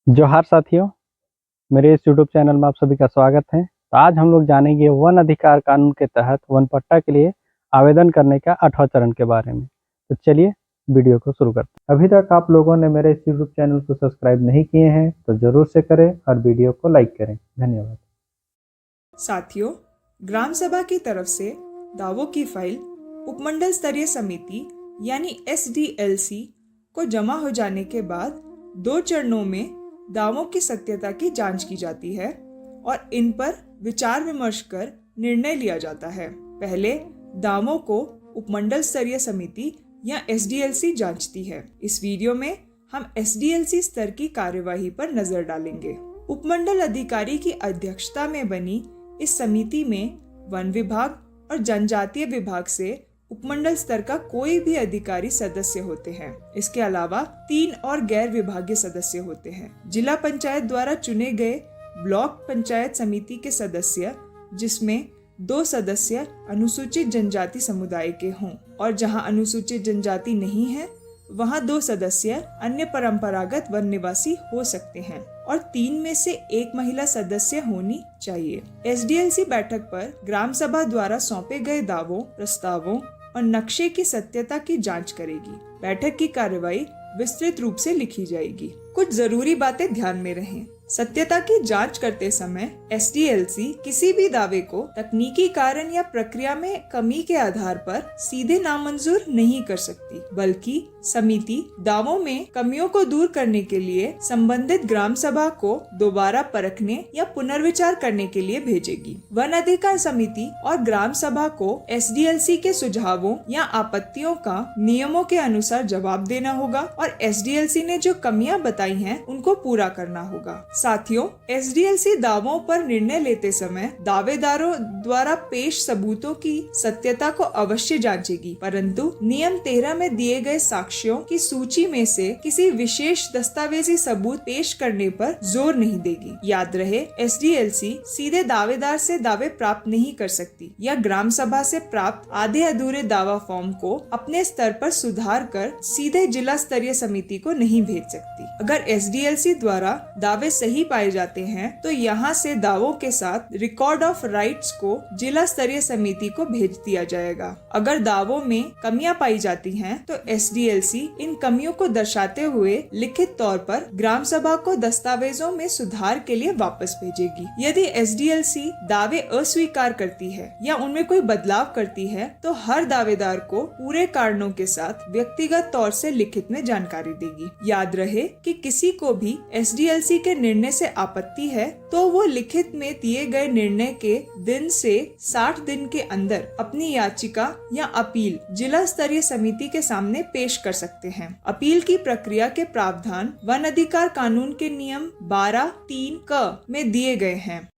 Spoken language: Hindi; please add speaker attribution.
Speaker 1: जोहार साथियों, मेरे इस यूट्यूब चैनल में आप सभी का स्वागत है। तो आज हम लोग जानेंगे वन अधिकार कानून के तहत वन पट्टा के लिए आवेदन करने का 8वां चरण के बारे में। तो चलिए वीडियो को शुरू करते हैं। अभी तक आप लोगों ने मेरे इस यूट्यूब चैनल को सब्सक्राइब नहीं किए हैं तो जरूर से करें और वीडियो को लाइक करें। धन्यवाद।
Speaker 2: साथियों, ग्राम सभा की तरफ से दावों की फाइल उपमंडल स्तरीय समिति यानी SDLC को जमा हो जाने के बाद 2 चरणों में दावों की सत्यता की जांच की जाती है और इन पर विचार विमर्श कर निर्णय लिया जाता है। पहले दावों को उपमंडल स्तरीय समिति या SDLC जांचती है। इस वीडियो में हम SDLC स्तर की कार्यवाही पर नजर डालेंगे। उपमंडल अधिकारी की अध्यक्षता में बनी इस समिति में वन विभाग और जनजातीय विभाग से उपमंडल स्तर का कोई भी अधिकारी सदस्य होते हैं। इसके अलावा 3 और गैर विभागीय सदस्य होते हैं। जिला पंचायत द्वारा चुने गए ब्लॉक पंचायत समिति के सदस्य, जिसमें 2 सदस्य अनुसूचित जनजाति समुदाय के हों और जहां अनुसूचित जनजाति नहीं है वहां 2 सदस्य अन्य परंपरागत वन निवासी हो सकते हैं और 3 में से 1 महिला सदस्य होनी चाहिए। SDLC बैठक पर ग्राम सभा द्वारा सौंपे गए दावों, प्रस्तावों और नक्शे की सत्यता की जांच करेगी। बैठक की कार्यवाही विस्तृत रूप से लिखी जाएगी। कुछ जरूरी बातें ध्यान में रहें। सत्यता की जांच करते समय SDLC किसी भी दावे को तकनीकी कारण या प्रक्रिया में कमी के आधार पर सीधे नामंजूर नहीं कर सकती, बल्कि समिति दावों में कमियों को दूर करने के लिए संबंधित ग्राम सभा को दोबारा परखने या पुनर्विचार करने के लिए भेजेगी। वन अधिकार समिति और ग्राम सभा को SDLC के सुझावों या आपत्तियों का नियमों के अनुसार जवाब देना होगा और SDLC ने जो कमियां बताई हैं उनको पूरा करना होगा। साथियों, SDLC दावों पर निर्णय लेते समय दावेदारों द्वारा पेश सबूतों की सत्यता को अवश्य जांचेगी, परंतु नियम 13 में दिए गए साक्ष्यों की सूची में से किसी विशेष दस्तावेजी सबूत पेश करने पर जोर नहीं देगी। याद रहे, SDLC सीधे दावेदार से दावे प्राप्त नहीं कर सकती या ग्राम सभा से प्राप्त आधे अधूरे दावा फॉर्म को अपने स्तर पर सुधार कर सीधे जिला स्तरीय समिति को नहीं भेज सकती। अगर SDLC द्वारा दावे सही पाए जाते हैं तो यहाँ से दावों के साथ रिकॉर्ड ऑफ राइट्स को जिला स्तरीय समिति को भेज दिया जाएगा। अगर दावों में कमियां पाई जाती हैं तो SDLC इन कमियों को दर्शाते हुए लिखित तौर पर ग्राम सभा को दस्तावेजों में सुधार के लिए वापस भेजेगी। यदि SDLC दावे अस्वीकार करती है या उनमें कोई बदलाव करती है तो हर दावेदार को पूरे कारणों के साथ व्यक्तिगत तौर से लिखित में जानकारी देगी। याद रहे कि किसी को भी SDLC के निर्णय से आपत्ति है तो वो लिखित में दिए गए निर्णय के दिन से 60 दिन के अंदर अपनी याचिका या अपील जिला स्तरीय समिति के सामने पेश कर सकते हैं। अपील की प्रक्रिया के प्रावधान वन अधिकार कानून के नियम 12(3) क में दिए गए हैं।